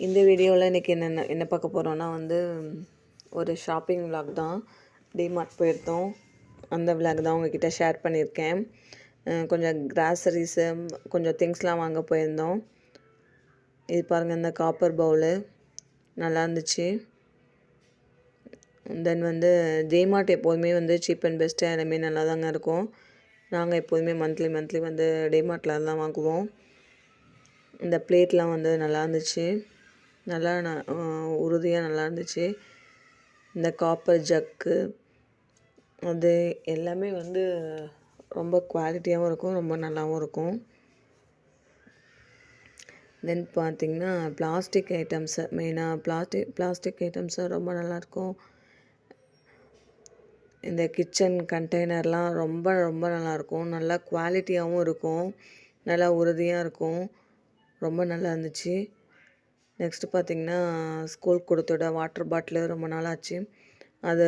இந்த வீடியோவில் இன்றைக்கி என்ன பார்க்க போகிறோன்னா வந்து ஒரு ஷாப்பிங் விலாக் தான். டிமார்ட் போயிருந்தோம், அந்த விலாக் தான் உங்ககிட்ட ஷேர் பண்ணியிருக்கேன். கொஞ்சம் கிராசரிஸு, கொஞ்சம் திங்ஸ்லாம் வாங்க போயிருந்தோம். இது பாருங்கள், இந்த காப்பர் பவுலு நல்லா இருந்துச்சு. தென் வந்து டிமார்ட் எப்போதுமே வந்து சீப் அண்ட் பெஸ்ட்டு எல்லாமே நல்லா தாங்க இருக்கும். நாங்கள் எப்போதுமே மந்த்லி வந்து டிமார்ட்டில் தான் வாங்குவோம். இந்த பிளேட்லாம் வந்து நல்லா இருந்துச்சு, நல்லா உறுதியாக நல்லா இருந்துச்சு. இந்த காப்பர் ஜக்கு அது எல்லாமே வந்து ரொம்ப குவாலிட்டியாகவும் இருக்கும், ரொம்ப நல்லாவும் இருக்கும். தென் பார்த்திங்கன்னா பிளாஸ்டிக் ஐட்டம்ஸு, மெயினாக பிளாஸ்டிக் ஐட்டம்ஸு ரொம்ப நல்லாயிருக்கும். இந்த கிச்சன் கண்டெய்னர்லாம் ரொம்ப நல்லாயிருக்கும், நல்லா குவாலிட்டியாகவும் இருக்கும், நல்லா உறுதியாக இருக்கும், ரொம்ப நல்லா இருந்துச்சு. நெக்ஸ்ட்டு பார்த்திங்கன்னா ஸ்கூல் கொடுத்துட வாட்டர் பாட்டிலு ரொம்ப நாளாச்சு. அது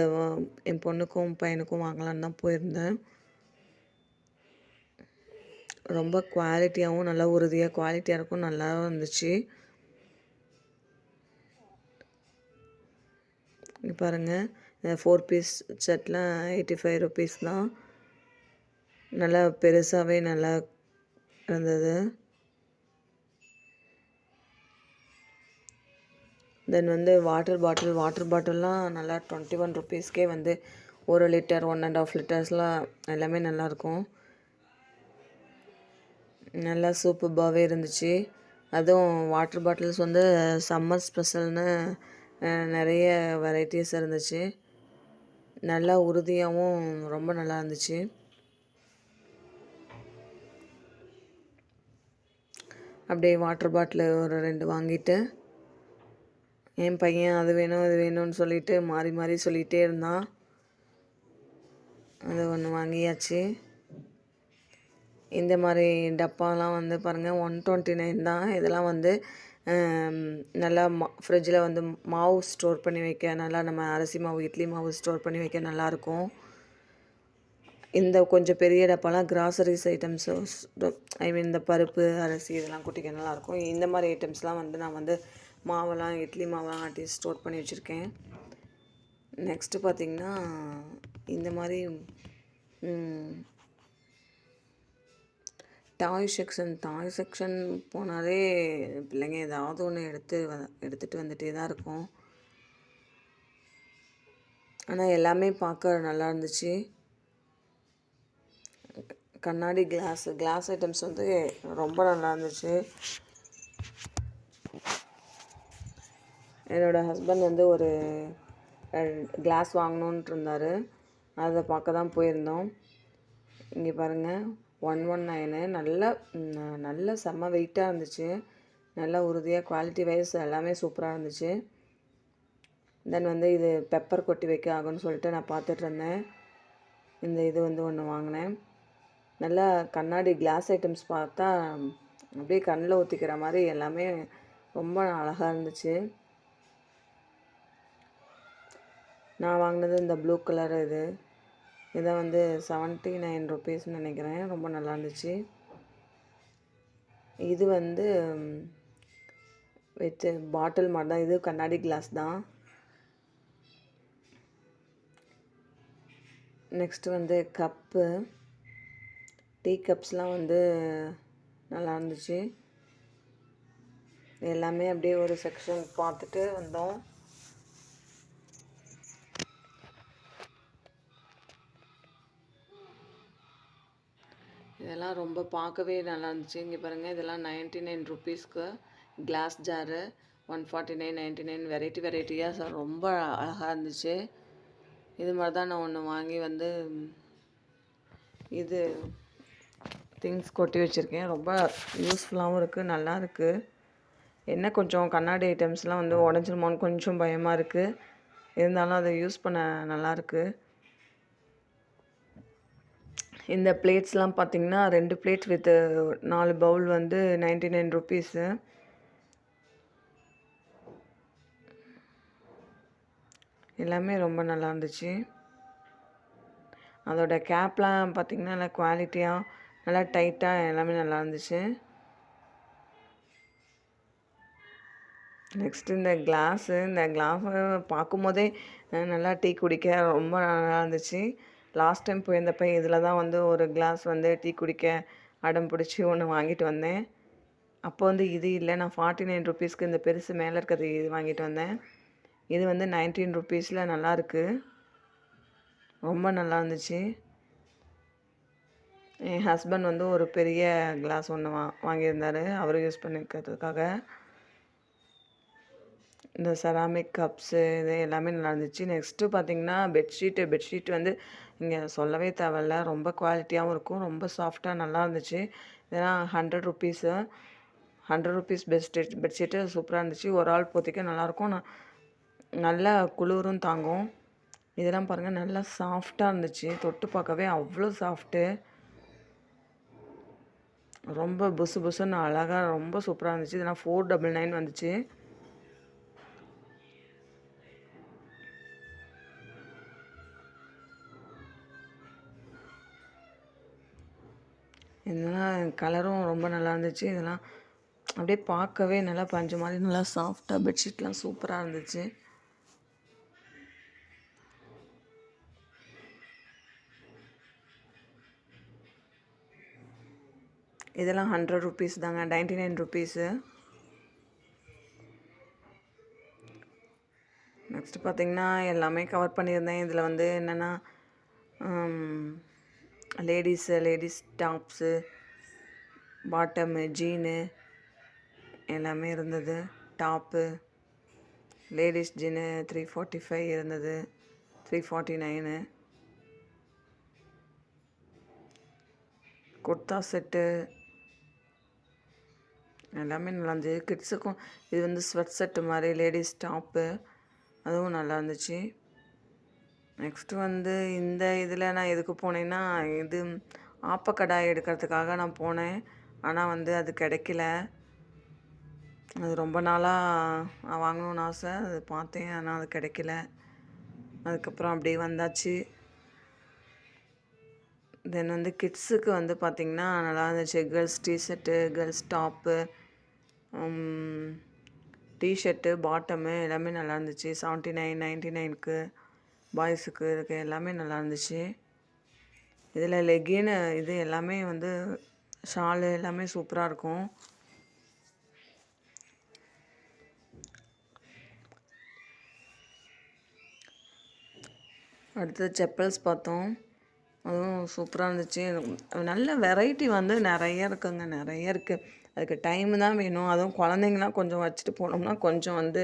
என் பொண்ணுக்கும் பையனுக்கும் வாங்கலான்னு தான் போயிருந்தேன். ரொம்ப குவாலிட்டியாகவும் நல்லா உறுதியாக குவாலிட்டியாக இருக்கும், நல்லா இருந்துச்சு. பாருங்கள், 4 பீஸ் செட்லாம் 85 ருபீஸ் தான். நல்லா பெருசாகவே நல்லா இருந்தது. தென் வந்து வாட்டர் பாட்டில்லாம் நல்லா 21 ருபீஸ்க்கே வந்து 1 லிட்டர் 1.5 லிட்டர்ஸ்லாம் எல்லாமே நல்லாயிருக்கும். நல்லா சூப்பர்பாகவே இருந்துச்சு. அதுவும் வாட்டர் பாட்டில்ஸ் வந்து சம்மர் ஸ்பெஷல்னு நிறைய வெரைட்டிஸ் இருந்துச்சு. நல்லா உறுதியாகவும் ரொம்ப நல்லா இருந்துச்சு. அப்படியே வாட்டர் பாட்டில் ஒரு 2 வாங்கிட்டு, என் பையன் அது வேணும் இது வேணும்னு சொல்லிட்டு மாறி சொல்லிகிட்டே இருந்தான். அது ஒன்று வாங்கியாச்சு. இந்த மாதிரி டப்பாலாம் வந்து பாருங்கள் 129 தான். இதெல்லாம் வந்து நல்லா ஃப்ரிட்ஜில் வந்து மாவு ஸ்டோர் பண்ணி வைக்க, நல்லா நம்ம அரிசி மாவு இட்லி மாவு ஸ்டோர் பண்ணி வைக்க நல்லாயிருக்கும். இந்த கொஞ்சம் பெரிய டப்பாலாம் கிராசரிஸ் ஐட்டம்ஸு, இந்த பருப்பு அரிசி இதெல்லாம் கொட்டிக்க நல்லாயிருக்கும். இந்த மாதிரி ஐட்டம்ஸ்லாம் வந்து நான் வந்து மாவெல்லாம் இட்லி மாவெல்லாம் ஆட்டி ஸ்டோர் பண்ணி வச்சுருக்கேன். நெக்ஸ்ட்டு பார்த்திங்கன்னா இந்த மாதிரி டாய் செக்ஷன் போனாலே பிள்ளைங்க ஏதாவது ஒன்று எடுத்துகிட்டு வந்துகிட்டே தான் இருக்கும். ஆனால் எல்லாமே பார்க்க நல்லா இருந்துச்சு. கண்ணாடி கிளாஸ் ஐட்டம்ஸ் வந்து ரொம்ப நல்லா இருந்துச்சு. என்னோடய ஹஸ்பண்ட் வந்து ஒரு கிளாஸ் வாங்கணுன்ட்டு இருந்தார், அதை பார்க்க தான் போயிருந்தோம். இங்கே பாருங்கள், 119 நல்ல செம்ம வெயிட்டாக இருந்துச்சு, நல்லா உறுதியாக குவாலிட்டி வைஸ் எல்லாமே சூப்பராக இருந்துச்சு. தென் வந்து இது பெப்பர் கொட்டி வைக்க ஆகும்னு சொல்லிட்டு நான் பார்த்துட்டு இருந்தேன். இந்த இது வந்து ஒன்று வாங்கினேன். நல்லா கண்ணாடி கிளாஸ் ஐட்டம்ஸ் பார்த்தா அப்படியே கண்ணில் ஊற்றிக்கிற மாதிரி எல்லாமே ரொம்ப அழகாக இருந்துச்சு. நான் வாங்கினது இந்த ப்ளூ கலர் இதை வந்து 79 ருபீஸ்ன்னு நினைக்கிறேன், ரொம்ப நல்லா இருந்துச்சு. இது வந்து வித்து பாட்டில் மாதிரி தான், இது கண்ணாடி கிளாஸ் தான். நெக்ஸ்ட்டு வந்து கப்பு, டீ கப்ஸ்லாம் வந்து நல்லா இருந்துச்சு. எல்லாமே அப்படியே ஒரு செக்ஷன் பார்த்துட்டு வந்தோம். இதெல்லாம் ரொம்ப பார்க்கவே நல்லா இருந்துச்சு. இங்கே பாருங்கள், இதெல்லாம் 99 ருபீஸ்க்கு கிளாஸ் ஜாரு, 149, 99 வெரைட்டியாக ரொம்ப அழகாக இருந்துச்சு. இது மாதிரி தான் நான் ஒன்று வாங்கி வந்து இது திங்ஸ் கொட்டி வச்சுருக்கேன். ரொம்ப யூஸ்ஃபுல்லாகவும் இருக்குது, நல்லா இருக்குது. என்ன கொஞ்சம் கண்ணாடி ஐட்டம்ஸ்லாம் வந்து உடஞ்சிருமோன்னு கொஞ்சம் பயமாக இருக்குது, இருந்தாலும் அதை யூஸ் பண்ண நல்லாயிருக்கு. இந்த பிளேட்ஸ்லாம் பார்த்திங்கன்னா 2 பிளேட் வித் 4 பவுல் வந்து 99 ருபீஸு. எல்லாமே ரொம்ப நல்லா இருந்துச்சு. அதோட கேப்லாம் பார்த்திங்கன்னா நல்லா குவாலிட்டியாக நல்லா டைட்டாக எல்லாமே நல்லா இருந்துச்சு. நெக்ஸ்ட்டு இந்த கிளாஸை பார்க்கும்போதே நல்லா டீ குடிக்க ரொம்ப நல்லா இருந்துச்சு. லாஸ்ட் டைம் போயிருந்தப்ப இதில் தான் வந்து ஒரு கிளாஸ் வந்து டீ குடிக்க அடம் பிடிச்சி ஒன்று வாங்கிட்டு வந்தேன். அப்போ வந்து இது இல்லை, நான் 49 ருப்பீஸ்க்கு இந்த பெருசு மேலே இருக்கிறது இது வாங்கிட்டு வந்தேன். இது வந்து 19 ருப்பீஸில் நல்லாயிருக்கு, ரொம்ப நல்லா இருந்துச்சு. என் ஹஸ்பண்ட் வந்து ஒரு பெரிய கிளாஸ் ஒன்று வாங்கியிருந்தார் அவர் யூஸ் பண்ணிக்கிறதுக்காக. இந்த செராமிக் கப்ஸு இது எல்லாமே நல்லா இருந்துச்சு. நெக்ஸ்ட்டு பார்த்திங்கன்னா பெட்ஷீட் வந்து இங்கே சொல்லவே தேவையில்ல, ரொம்ப குவாலிட்டியாகவும் இருக்கும், ரொம்ப சாஃப்டாக நல்லா இருந்துச்சு. இதெல்லாம் 100 ருப்பீஸு, 100 ருப்பீஸ் பெட்ஷீட்டு சூப்பராக இருந்துச்சு. ஒரு ஆள் போத்திக்க நல்லாயிருக்கும், நல்லா குளிரும் தாங்கும். இதெல்லாம் பாருங்கள் நல்லா சாஃப்டாக இருந்துச்சு, தொட்டு பார்க்கவே அவ்வளோ சாஃப்ட்டு, ரொம்ப புசு புசுன்னு அழகாக ரொம்ப சூப்பராக இருந்துச்சு. இதெல்லாம் 499 வந்துச்சு. இதெல்லாம் கலரும் ரொம்ப நல்லா இருந்துச்சு. இதெல்லாம் அப்படியே பார்க்கவே நல்லா பஞ்சு மாதிரி நல்லா சாஃப்டாக பெட்ஷீட்லாம் சூப்பராக இருந்துச்சு. இதெல்லாம் 100 ருப்பீஸ் தாங்க, 99 ருப்பீஸு. நெக்ஸ்ட்டு பார்த்திங்கன்னா எல்லாமே கவர் பண்ணியிருந்தேன். இதில் வந்து என்னென்னா லேடிஸ் டாப்ஸு, பாட்டமு, ஜீனு எல்லாமே இருந்தது. டாப்பு லேடிஸ் ஜீனு 345 இருந்தது, 349. குர்தா செட்டு எல்லாமே நல்லா இருந்துச்சு. கிட்ஸுக்கும் இது வந்து ஸ்வெட் செட்டு மாதிரி லேடிஸ் டாப்பு, அதுவும் நல்லா இருந்துச்சு. நெக்ஸ்ட்டு வந்து இந்த இதில் நான் எதுக்கு போனேன்னா, இது ஆப்பக்கடாய் எடுக்கிறதுக்காக நான் போனேன். ஆனால் வந்து அது கிடைக்கல. அது ரொம்ப நாளாக வாங்கணுன்னு ஆசை, அது பார்த்தேன், ஆனால் அது கிடைக்கல. அதுக்கப்புறம் அப்படியே வந்தாச்சு. தென் வந்து கிட்ஸுக்கு வந்து பார்த்திங்கன்னா நல்லா இருந்துச்சு. Girls t-shirt, girls top, t-shirt, bottom எல்லாமே நல்லா இருந்துச்சு. 79, 99க்கு பாய்ஸுக்கு இருக்க எல்லாமே நல்லா இருந்துச்சு. இதில் லெகின்னு இது எல்லாமே வந்து ஷாலு எல்லாமே சூப்பராக இருக்கும். அடுத்தது செப்பல்ஸ் பார்த்தோம், அதுவும் சூப்பராக இருந்துச்சு. நல்ல வெரைட்டி வந்து நிறைய இருக்குங்க, நிறைய இருக்குது. அதுக்கு டைமு தான் வேணும். அதுவும் குழந்தைங்களாம் கொஞ்சம் வச்சுட்டு போனோம்னா கொஞ்சம் வந்து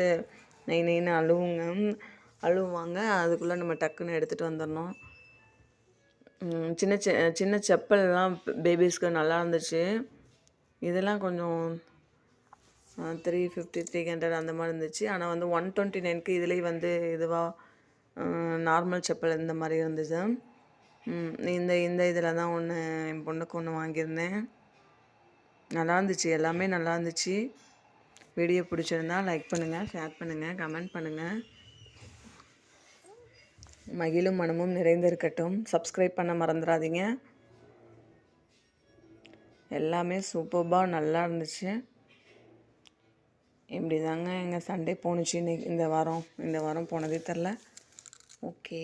நெய்ன்னு அழுவாங்க. அதுக்குள்ளே நம்ம டக்குன்னு எடுத்துகிட்டு வந்துடணும். சின்ன செப்பல்லாம் பேபிஸ்க்கு நல்லா இருந்துச்சு. இதெல்லாம் கொஞ்சம் 350, 300 அந்த மாதிரி இருந்துச்சு. ஆனால் வந்து 129க்கு இதுலேயே வந்து இதுவாக நார்மல் செப்பல் இந்த மாதிரி இருந்துச்சு. இந்த இதில் தான் ஒன்று என் பொண்ணுக்கு ஒன்று வாங்கியிருந்தேன். நல்லா இருந்துச்சு, எல்லாமே நல்லா இருந்துச்சு. வீடியோ பிடிச்சிருந்தா லைக் பண்ணுங்கள், ஷேர் பண்ணுங்கள், கமெண்ட் பண்ணுங்கள். மகிழும் மனமும் நிறைந்திருக்கட்டும். சப்ஸ்கிரைப் பண்ண மறந்துடாதீங்க. எல்லாமே சூப்பர்பாக நல்லா இருந்துச்சு. இப்படி தாங்க எங்கள் சண்டே போணுச்சு இந்த வாரம் போனதே தெரில. ஓகே.